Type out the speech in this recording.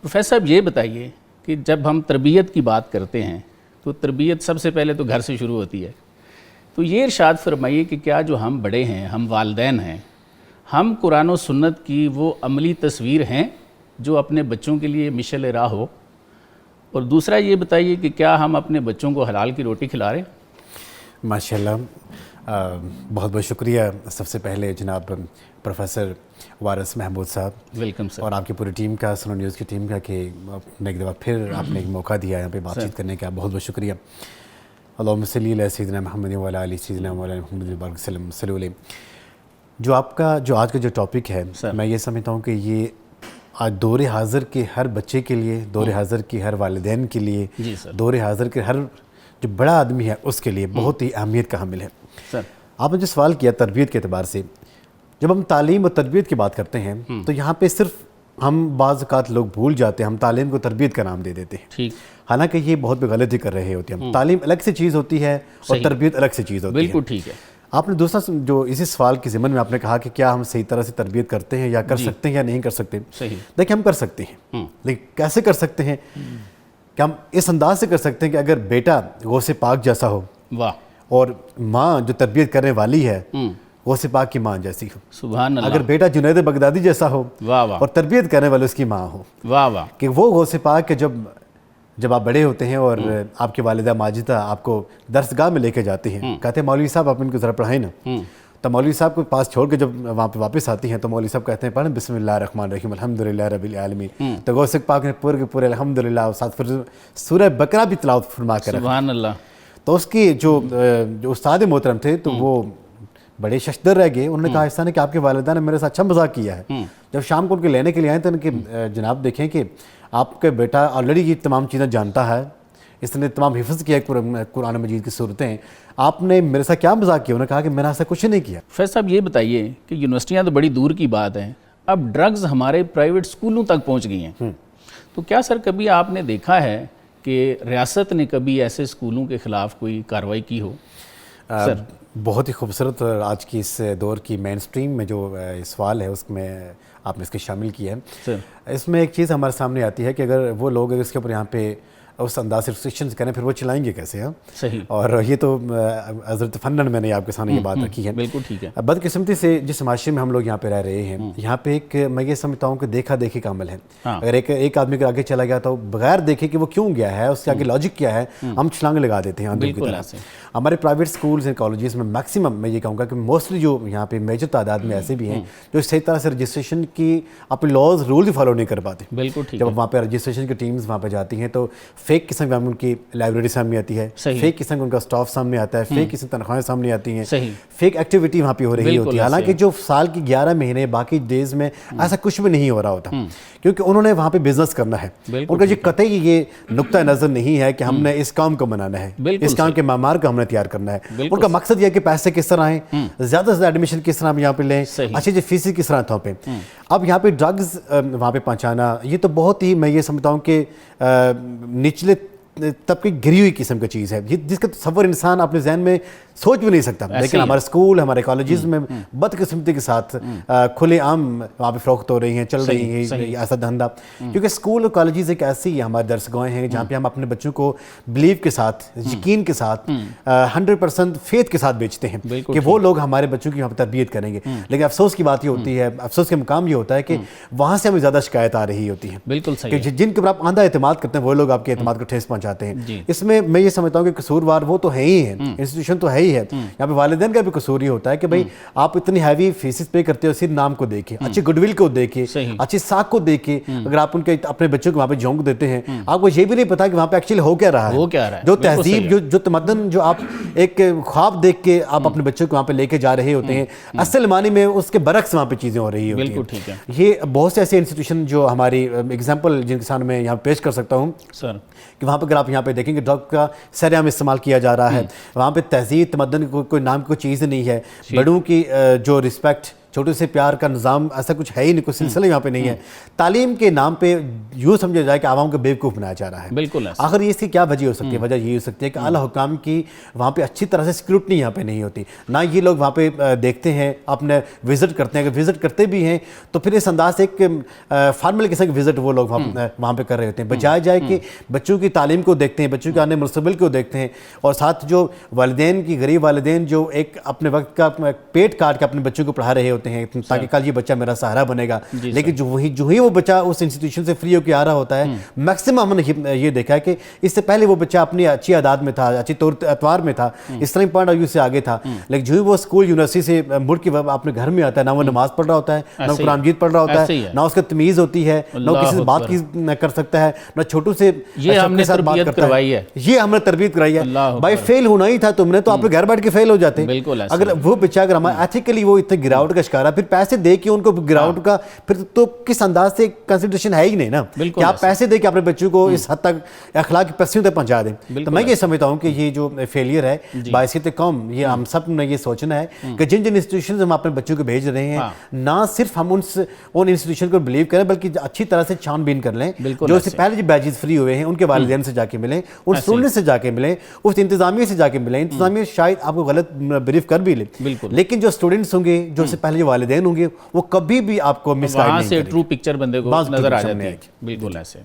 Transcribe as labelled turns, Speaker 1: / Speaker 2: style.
Speaker 1: Professor صاحب یہ بتائیے کہ جب ہم تربیت کی بات کرتے ہیں تو تربیت سب سے پہلے تو گھر سے شروع ہوتی ہے. تو یہ ارشاد فرمائیے کہ کیا جو ہم بڑے ہیں، ہم والدین ہیں، ہم قرآن و سنت کی وہ عملی تصویر ہیں جو اپنے بچوں کے لیے مشعل راہ ہو؟ اور دوسرا یہ بتائیے کہ کیا ہم اپنے بچوں کو حلال کی روٹی کھلا رہے ہیں؟
Speaker 2: ماشاءاللہ، بہت بہت شکریہ سب سے پہلے جناب پروفیسر وارث محمود صاحب،
Speaker 1: ویلکم سر،
Speaker 2: اور آپ کی پوری ٹیم کا، سنو نیوز کی ٹیم کا کہ ایک دفعہ پھر آپ نے ایک موقع دیا یہاں پہ بات چیت کرنے کا. بہت بہت شکریہ. اللہم صلی علی سیدنا محمد وعلی آل سیدنا مولانا محمد بارک وسلم صلی علیہ. جو آج کا جو ٹاپک ہے، میں یہ سمجھتا ہوں کہ یہ آج دور حاضر کے ہر بچے کے لیے، دور حاضر کی ہر والدین کے لیے، دور حاضر کے ہر جو بڑا آدمی ہے اس کے لیے بہت ہی اہمیت کا حامل ہے.
Speaker 1: سر
Speaker 2: آپ نے جو سوال کیا تربیت کے اعتبار سے، جب ہم تعلیم اور تربیت کی بات کرتے ہیں تو یہاں پہ صرف ہم بعض اوقات لوگ بھول جاتے ہیں، ہم تعلیم کو تربیت کا نام دے دیتے ہیں.
Speaker 1: ٹھیک،
Speaker 2: حالانکہ یہ بہت بھی غلطی کر رہے ہوتے ہیں. تعلیم الگ سے چیز ہوتی ہے اور تربیت الگ سے چیز ہوتی ہے.
Speaker 1: بالکل ٹھیک ہے.
Speaker 2: آپ نے دوسرا جو اسی سوال کے ضمن میں آپ نے کہا کہ کیا ہم صحیح طرح سے تربیت کرتے ہیں یا کر سکتے ہیں یا نہیں کر سکتے.
Speaker 1: صحیح.
Speaker 2: دیکھیں، ہم کر سکتے ہیں، لیکن کیسے کر سکتے ہیں؟ کہ ہم اس انداز سے کر سکتے ہیں کہ اگر بیٹا غوث پاک جیسا ہو،
Speaker 1: واہ،
Speaker 2: اور ماں جو تربیت کرنے والی ہے غوث پاک کی ماں جیسی ہو.
Speaker 1: سبحان اللہ.
Speaker 2: اگر بیٹا جنید بغدادی جیسا ہو
Speaker 1: واہ واہ،
Speaker 2: اور تربیت کرنے والی اس کی ماں ہو.
Speaker 1: واہ واہ.
Speaker 2: کہ وہ غوث پاک کے جب آپ بڑے ہوتے ہیں اور آپ کی والدہ ماجدہ آپ کو درسگاہ میں لے کے جاتی ہیں، کہتے ہیں مولوی صاحب آپ ان کو ذرا پڑھائیں نا. تو مولوی صاحب کو پاس چھوڑ کے جب وہاں پہ واپس آتی ہیں تو مولوی صاحب کہتے ہیں پڑھیں بسم اللہ الرحمن الرحیم الحمدللہ رب العالمین. تو غوث پاک نے پورے کے پورے الحمدللہ ساتھ پھر سورہ بقرہ بھی تلاوت فرما کر رکھا.
Speaker 1: سبحان اللہ.
Speaker 2: تو اس کی جو استاد محترم تھے تو وہ بڑے ششدر رہ گئے. انہوں نے کہا ایسا نہیں کہ آپ کے والدہ نے میرے ساتھ اچھا مذاق کیا ہے. جب شام کو ان کے لینے کے لیے آئے تو ان کے جناب دیکھیں کہ آپ کا بیٹا آلریڈی یہ تمام چیزیں جانتا ہے، اس نے تمام حفظ کیا قرآن مجید کی صورتیں، آپ نے میرے ساتھ کیا مذاق کیا؟ انہوں نے کہا کہ میں نے ایسا کچھ نہیں کیا.
Speaker 1: فیض صاحب یہ بتائیے کہ یونیورسٹیاں تو بڑی دور کی بات ہیں، اب ڈرگز ہمارے پرائیویٹ اسکولوں تک پہنچ گئی ہیں. تو کیا سر کبھی آپ نے دیکھا ہے کہ ریاست نے کبھی ایسے اسکولوں کے خلاف کوئی کارروائی کی ہو؟ سر
Speaker 2: بہت ہی خوبصورت آج کی اس دور کی مین سٹریم میں جو سوال ہے اس میں آپ نے اس کے شامل کیا ہے. اس میں ایک چیز ہمارے سامنے آتی ہے کہ اگر وہ لوگ اس کے اوپر یہاں پہ اس انداز سے ریسٹرکشنز کریں پھر وہ چلائیں گے کیسے؟
Speaker 1: صحیح.
Speaker 2: اور یہ تو حضرت فنن میں نے آپ کے سامنے یہ بات رکھی ہے.
Speaker 1: بالکل ٹھیک ہے.
Speaker 2: بدقسمتی سے جس معاشرے میں ہم لوگ یہاں پہ رہ رہے ہیں، یہاں پہ ایک میں یہ سمجھتا ہوں کہ دیکھا دیکھی کا عمل ہے. اگر ایک آدمی کے آگے چلا گیا تو بغیر دیکھے کہ وہ کیوں گیا ہے، اس کے آگے لاجک کیا ہے، ہم چھلانگ لگا دیتے ہیں آندھی کی طرح. ہمارے پرائیویٹ اسکولز اینڈ کالجز میں میکسیمم میں یہ کہوں گا کہ موسٹلی جو یہاں پہ میجر تعداد میں ایسے بھی ہیں جو صحیح طرح سے رجسٹریشن کی اپنے لاز رول فالو نہیں کر پاتے.
Speaker 1: بالکل ٹھیک.
Speaker 2: جب وہاں پہ رجسٹریشن کی ٹیمز وہاں پہ جاتی ہیں تو فیک قسم کی ان کی لائبریری سامنے آتی ہے، فیک قسم کا ان کا اسٹاف سامنے آتا ہے، فیک قسم تنخواہیں سامنے آتی ہیں، فیک ایکٹیویٹی وہاں پہ ہو رہی ہوتی ہے. حالانکہ جو سال کی 11 مہینے باقی ڈیز میں ایسا کچھ بھی نہیں ہو رہا ہوتا، کیونکہ انہوں نے وہاں پہ بزنس کرنا ہے. ان کا یہ قطعی یہ نقطہ نظر نہیں ہے کہ ہم نے اس کام کو بنانا ہے، اس کام کے معمار کو ہم نے تیار کرنا ہے. ان کا مقصد یہ ہے کہ پیسے کس طرح آئیں، زیادہ سے زیادہ ایڈمیشن کس طرح ہم یہاں پہ لیں، اچھی فیس کس طرح تھوپیں. اب یہاں پہ ڈرگز وہاں پہ پہنچانا یہ تو بہت ہی میں یہ سمجھتا ہوں کہ نچلے طبقے گری ہوئی قسم کی چیز ہے جس کا تصور انسان اپنے ذہن میں سوچ بھی نہیں سکتا. لیکن ہمارے اسکول، ہمارے کالجز میں بدقسمتی کے ساتھ کھلے عام وہاں پہ فروخت ہو رہی ہیں، چل رہی ہیں ایسا دھندا. کیونکہ اسکول اور کالجز ایک ایسی ہمارے درسگاہیں ہیں جہاں پہ ہم اپنے بچوں کو بلیو کے ساتھ، یقین کے ساتھ، 100% فیتھ کے ساتھ بیچتے ہیں کہ وہ لوگ ہمارے بچوں کی وہاں پہ تربیت کریں گے. لیکن افسوس کی بات یہ ہوتی ہے، افسوس کے مقام یہ ہوتا ہے کہ وہاں سے ہمیں زیادہ شکایت آ رہی ہوتی ہے.
Speaker 1: بالکل صحیح.
Speaker 2: کہ جن کے اوپر آپ آندھا اعتماد کرتے ہیں وہ لوگ آپ کے اعتماد کو ٹھیس پہنچاتے ہیں. اس میں یہ سمجھتا ہوں کہ قصوروار وہ تو ہے ہی ہے، انسٹیٹیوشن تو ہے ہی ہے. یہاں پہ والدین کا بھی قصور یہ ہوتا ہے کہ بھائی آپ اتنی ہیوی فیسز پے کرتے ہو صرف نام کو دیکھیں، اچھی گڈ ول کو دیکھیں، اچھی ساکھ کو دیکھیں. اگر آپ ان کے اپنے بچوں کو وہاں پہ جھونک دیتے ہیں، آپ کو یہ بھی نہیں پتا کہ وہاں پہ ایکچولی ہو کیا رہا ہے. جو تہذیب، جو تمدن، جو آپ ایک خواب دیکھ کے آپ اپنے بچوں کو وہاں پہ لے کے جا رہے ہوتے ہیں، اصل معنی میں اس کے برعکس وہاں پہ چیزیں ہو رہی ہوتی ہیں. یہ بہت سے ایسے انسٹیٹیوشن جو ہماری ایگزامپل جن کے سامنے میں یہاں پیش کر سکتا ہوں کہ وہاں پہ اگر آپ یہاں پہ دیکھیں کہ ڈرگ کا سر عام استعمال کیا جا رہا ہے، وہاں پہ تہذیب، تمدن کوئی نام کی کوئی چیز نہیں ہے. بڑوں کی جو رسپیکٹ، چھوٹے سے پیار کا نظام ایسا کچھ ہے ہی نہیں, کوئی سلسلہ یہاں پہ نہیں ہے. تعلیم کے نام پہ یوں سمجھا جائے کہ عوام کو بیوقوف بنایا جا رہا ہے.
Speaker 1: بالکل.
Speaker 2: آخر یہ اس کی کیا وجہ ہو سکتی ہے؟ وجہ یہ ہو سکتی ہے کہ اعلیٰ حکام کی وہاں پہ اچھی طرح سے سکروٹنی یہاں پہ نہیں ہوتی, نہ یہ لوگ وہاں پہ دیکھتے ہیں, اپنے وزٹ کرتے ہیں. اگر وزٹ کرتے بھی ہیں تو پھر اس انداز سے ایک فارمل قسم کی وزٹ وہ لوگ وہاں پہ کر رہے ہوتے ہیں, بجائے جائے کہ بچوں کی تعلیم کو دیکھتے ہیں, بچوں کے آنے مستقبل کو دیکھتے ہیں, اور ساتھ جو والدین کی غریب والدین جو ایک اپنے وقت کا پیٹ کاٹ کے اپنے بچوں کو پڑھا رہے ہوتے ہیں تاکہ کل یہ بچہ میرا سہارا بنے گا, لیکن جو ہی وہ بچہ اس انسٹیٹیوشن سے فری ہو کے آ رہا ہوتا ہے, میکسیمم ہم نے یہ دیکھا ہے کہ اس سے پہلے وہ بچہ اپنی اچھی عادات میں تھا, اچھی طور اطوار میں تھا, اسلامی پوائنٹ آف ویو سے آگے تھا, لیکن جو ہی وہ اسکول یونیورسٹی سے مڑ کے اپنے گھر میں آتا ہے, نہ وہ نماز پڑھ رہا ہوتا ہے, نہ وہ قرآن مجید پڑھ رہا ہوتا ہے, نہ اس کا تمیز ہوتی ہے, نہ وہ کسی سے بات کر سکتا ہے, نہ چھوٹوں سے
Speaker 1: یہ ہم نے تربیت کروائی ہے,
Speaker 2: یہ ہم نے تربیت کرائی ہے. بھائی فیل ہونا ہی تھا تم نے تو آپ گھر بیٹھ کے فیل ہو جاتے. اگر وہ بچہ اگر ہمارا ایتھیکلی وہ اتنے گراوٹ کا شکار ہے, پھر پیسے دے کے ان کو گراوٹ کا پھر تو کس انداز سے کنسیڈریشن ہے ہی نہیں نا کہ آپ پیسے دے کے اپنے بچوں کو اس حد تک اخلاق کی پستیوں تک پہنچا دیں. تو میں یہ سمجھتا ہوں کہ یہ جو فیلئر ہے باعثیت قوم, یہ ہم سب نے یہ سوچنا ہے کہ جن انسٹیٹیوشنز ہم اپنے بچوں کو بھیج رہے ہیں, نہ صرف ہم ان انسٹیٹیوشن کو بلیو کریں بلکہ اچھی طرح سے چھان بین کر لیں. جو اس سے پہلے جو بیچز فری ہوئے ہیں ان کے والدین سے جا کے ملیں, ان اسٹوڈنٹ سے جا کے ملیں, اس انتظامیہ سے جا کے ملیں. انتظامیہ شاید آپ کو غلط بریف کر بھی لے, لیکن جو اسٹوڈنٹس ہوں گے, جو اس سے پہلے جو والدین ہوں گے, وہ کبھی بھی آپ کو مس گائیڈ نہیں کریں گے.
Speaker 1: وہاں سے ٹرو پکچر بندے کو نظر آ جاتی ہے. بالکل ایسے.